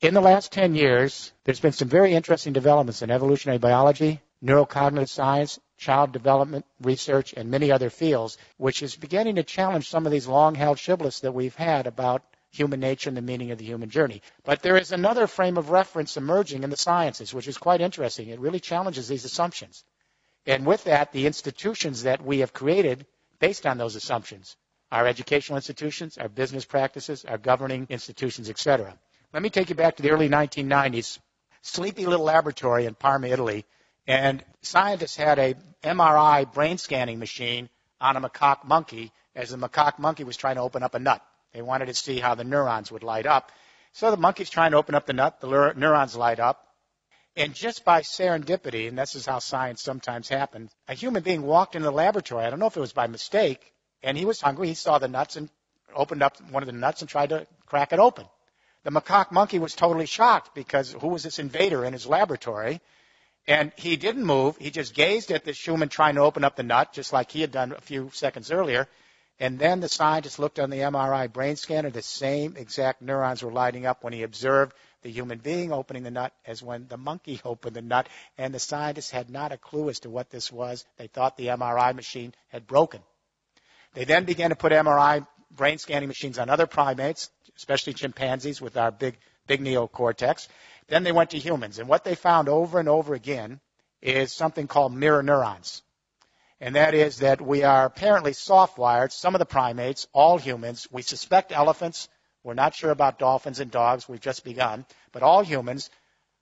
In the last 10 years, there's been some very interesting developments in evolutionary biology, neurocognitive science, child development research, and many other fields, which is beginning to challenge some of these long-held shibboleths that we've had about human nature and the meaning of the human journey. But there is another frame of reference emerging in the sciences, which is quite interesting. It really challenges these assumptions. And with that, the institutions that we have created based on those assumptions, our educational institutions, our business practices, our governing institutions, etc. Let me take you back to the early 1990s, sleepy little laboratory in Parma, Italy, and scientists had a MRI brain scanning machine on a macaque monkey as the macaque monkey was trying to open up a nut. They wanted to see how the neurons would light up. So the monkey's trying to open up the nut, the neurons light up, and just by serendipity, and this is how science sometimes happens, a human being walked into the laboratory. I don't know if it was by mistake, and he was hungry. He saw the nuts and opened up one of the nuts and tried to crack it open. The macaque monkey was totally shocked because who was this invader in his laboratory? And he didn't move. He just gazed at this human trying to open up the nut, just like he had done a few seconds earlier. And then the scientist looked on the MRI brain scanner. The same exact neurons were lighting up when he observed the human being opening the nut as when the monkey opened the nut. And the scientists had not a clue as to what this was. They thought the MRI machine had broken. They then began to put MRI brain scanning machines on other primates, especially chimpanzees with our big neocortex. Then they went to humans. And what they found over and over again is something called mirror neurons. And that is that we are apparently soft-wired, some of the primates, all humans. We suspect elephants. We're not sure about dolphins and dogs. We've just begun. But all humans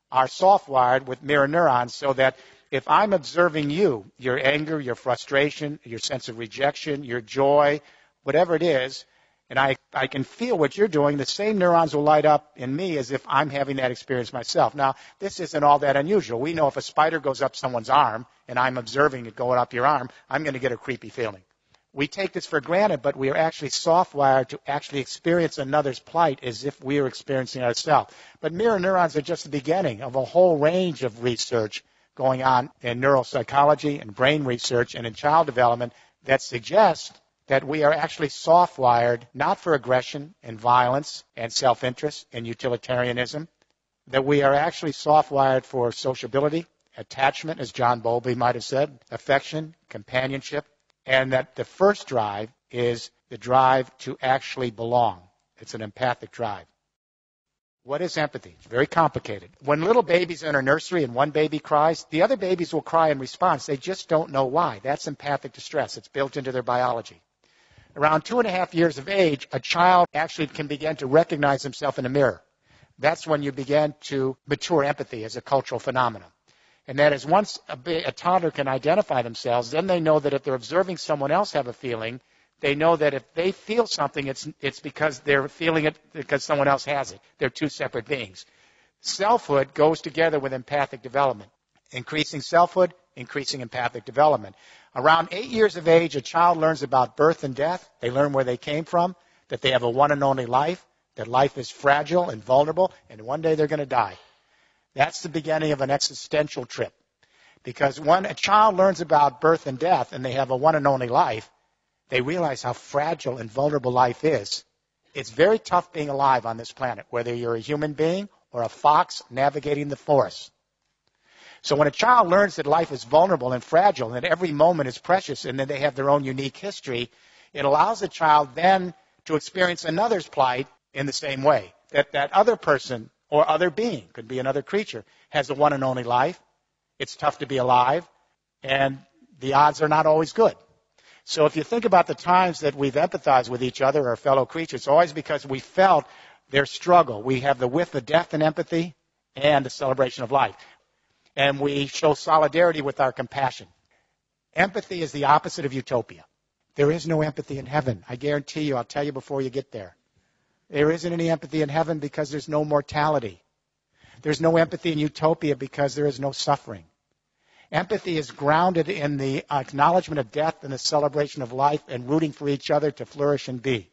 are soft-wired with mirror neurons so that if I'm observing you, your anger, your frustration, your sense of rejection, your joy, whatever it is, and I can feel what you're doing, the same neurons will light up in me as if I'm having that experience myself. Now, this isn't all that unusual. We know if a spider goes up someone's arm and I'm observing it going up your arm, I'm going to get a creepy feeling. We take this for granted, but we are actually soft-wired to actually experience another's plight as if we are experiencing ourselves. But mirror neurons are just the beginning of a whole range of research going on in neuropsychology and brain research and in child development that suggests that we are actually soft-wired not for aggression and violence and self-interest and utilitarianism, that we are actually soft-wired for sociability, attachment, as John Bowlby might have said, affection, companionship, and that the first drive is the drive to actually belong. It's an empathic drive. What is empathy? It's very complicated. When little babies enter nursery and one baby cries, the other babies will cry in response. They just don't know why. That's empathic distress. It's built into their biology. Around 2.5 years of age, a child actually can begin to recognize himself in a mirror. That's when you begin to mature empathy as a cultural phenomenon. And that is once a toddler can identify themselves, then they know that if they're observing someone else have a feeling, they know that if they feel something, it's because they're feeling it because someone else has it. They're two separate beings. Selfhood goes together with empathic development. Increasing selfhood, increasing empathic development. Around 8 years of age, a child learns about birth and death. They learn where they came from, that they have a one and only life, that life is fragile and vulnerable, and one day they're going to die. That's the beginning of an existential trip. Because when a child learns about birth and death and they have a one and only life, they realize how fragile and vulnerable life is. It's very tough being alive on this planet, whether you're a human being or a fox navigating the forest. So when a child learns that life is vulnerable and fragile and that every moment is precious and that they have their own unique history, it allows the child then to experience another's plight in the same way. That other person or other being, could be another creature, has a one and only life. It's tough to be alive, and the odds are not always good. So if you think about the times that we've empathized with each other or fellow creatures, it's always because we felt their struggle. We have the width of death in empathy and the celebration of life. And we show solidarity with our compassion. Empathy is the opposite of utopia. There is no empathy in heaven. I guarantee you, I'll tell you before you get there. There isn't any empathy in heaven because there's no mortality. There's no empathy in utopia because there is no suffering. Empathy is grounded in the acknowledgement of death and the celebration of life and rooting for each other to flourish and be.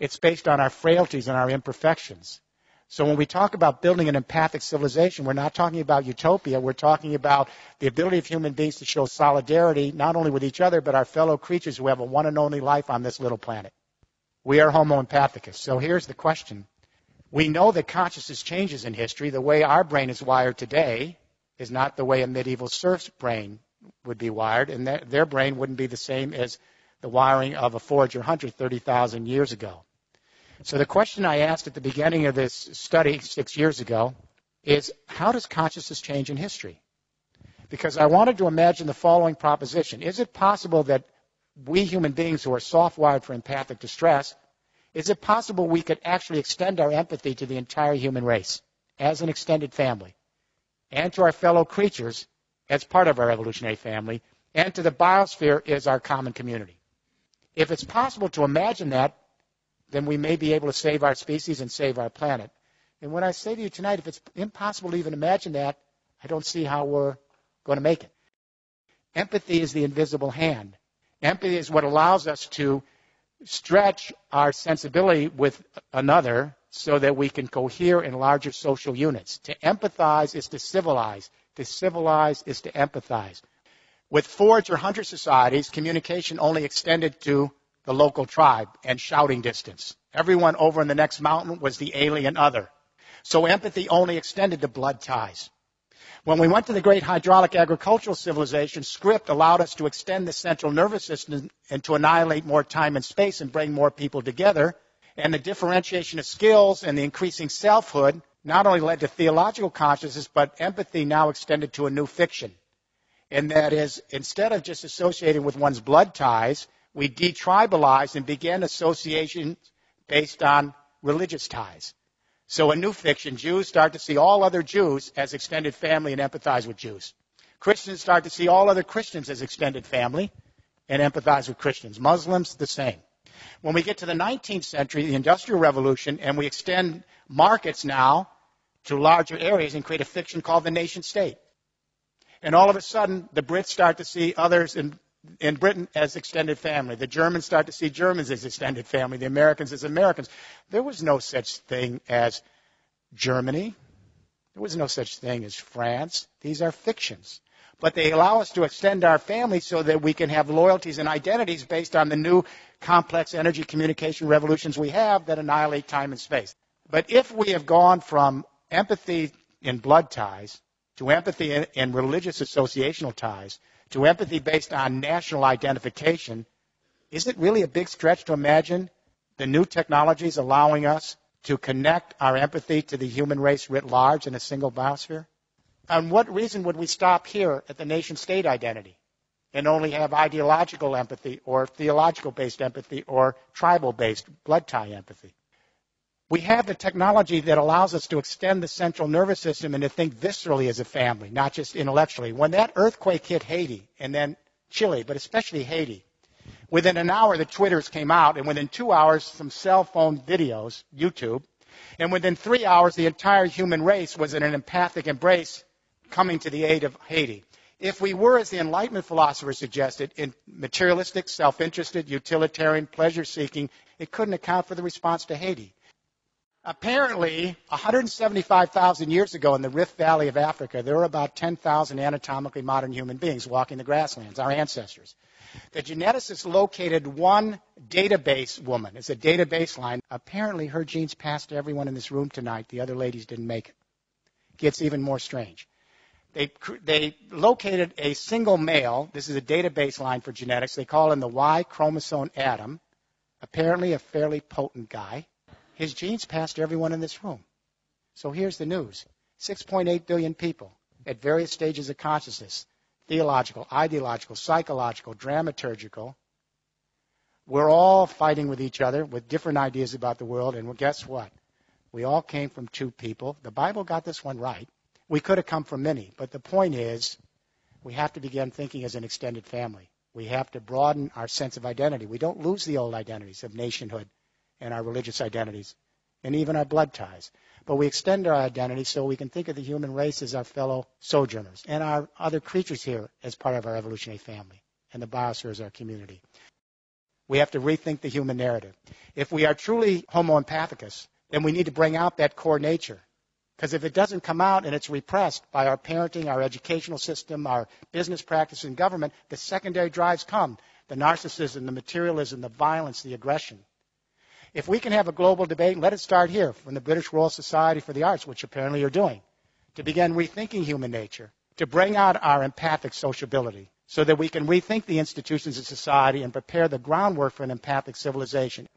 It's based on our frailties and our imperfections. So when we talk about building an empathic civilization, we're not talking about utopia. We're talking about the ability of human beings to show solidarity, not only with each other, but our fellow creatures who have a one and only life on this little planet. We are Homo empathicus. So here's the question. We know that consciousness changes in history. The way our brain is wired today is not the way a medieval serf's brain would be wired, and their brain wouldn't be the same as the wiring of a forager hunter 30,000 years ago. So the question I asked at the beginning of this study 6 years ago is, how does consciousness change in history? Because I wanted to imagine the following proposition. Is it possible that we human beings who are soft-wired for empathic distress, is it possible we could actually extend our empathy to the entire human race as an extended family, and to our fellow creatures as part of our evolutionary family, and to the biosphere as our common community? If it's possible to imagine that, then we may be able to save our species and save our planet. And when I say to you tonight, if it's impossible to even imagine that, I don't see how we're going to make it. Empathy is the invisible hand. Empathy is what allows us to stretch our sensibility with another so that we can cohere in larger social units. To empathize is to civilize. To civilize is to empathize. With forager hunter societies, communication only extended to the local tribe and shouting distance. Everyone over in the next mountain was the alien other. So empathy only extended to blood ties. When we went to the great hydraulic agricultural civilization, script allowed us to extend the central nervous system and to annihilate more time and space and bring more people together. And the differentiation of skills and the increasing selfhood not only led to theological consciousness, but empathy now extended to a new fiction. And that is, instead of just associating with one's blood ties, we detribalized and began associations based on religious ties. So a new fiction, Jews start to see all other Jews as extended family and empathize with Jews. Christians start to see all other Christians as extended family and empathize with Christians. Muslims, the same. When we get to the 19th century, the Industrial Revolution, and we extend markets now to larger areas and create a fiction called the nation state. And all of a sudden, the Brits start to see others in Britain as extended family. The Germans start to see Germans as extended family. The Americans as Americans. There was no such thing as Germany. There was no such thing as France. These are fictions. But they allow us to extend our family so that we can have loyalties and identities based on the new complex energy communication revolutions we have that annihilate time and space. But if we have gone from empathy in blood ties to empathy in religious associational ties, to empathy based on national identification, is it really a big stretch to imagine the new technologies allowing us to connect our empathy to the human race writ large in a single biosphere? On what reason would we stop here at the nation-state identity and only have ideological empathy or theological-based empathy or tribal-based blood tie empathy? We have the technology that allows us to extend the central nervous system and to think viscerally as a family, not just intellectually. When that earthquake hit Haiti, and then Chile, but especially Haiti, within an hour the Twitters came out, and within 2 hours some cell phone videos, YouTube, and within 3 hours the entire human race was in an empathic embrace coming to the aid of Haiti. If we were, as the Enlightenment philosophers suggested, in materialistic, self-interested, utilitarian, pleasure-seeking, it couldn't account for the response to Haiti. Apparently, 175,000 years ago in the Rift Valley of Africa, there were about 10,000 anatomically modern human beings walking the grasslands, our ancestors. The geneticists located one database woman. It's a database line. Apparently, her genes passed to everyone in this room tonight. The other ladies didn't make it. It gets even more strange. They located a single male. This is a database line for genetics. They call him the Y chromosome Adam. Apparently, a fairly potent guy. His genes passed to everyone in this room. So here's the news. 6.8 billion people at various stages of consciousness, theological, ideological, psychological, dramaturgical. We're all fighting with each other with different ideas about the world, and guess what? We all came from two people. The Bible got this one right. We could have come from many, but the point is we have to begin thinking as an extended family. We have to broaden our sense of identity. We don't lose the old identities of nationhood and our religious identities, and even our blood ties. But we extend our identity so we can think of the human race as our fellow sojourners and our other creatures here as part of our evolutionary family, and the biosphere as our community. We have to rethink the human narrative. If we are truly homo empathicus, then we need to bring out that core nature. Because if it doesn't come out and it's repressed by our parenting, our educational system, our business practice and government, the secondary drives come. The narcissism, the materialism, the violence, the aggression. If we can have a global debate, let it start here from the British Royal Society for the Arts, which apparently you're doing, to begin rethinking human nature, to bring out our empathic sociability so that we can rethink the institutions of society and prepare the groundwork for an empathic civilization.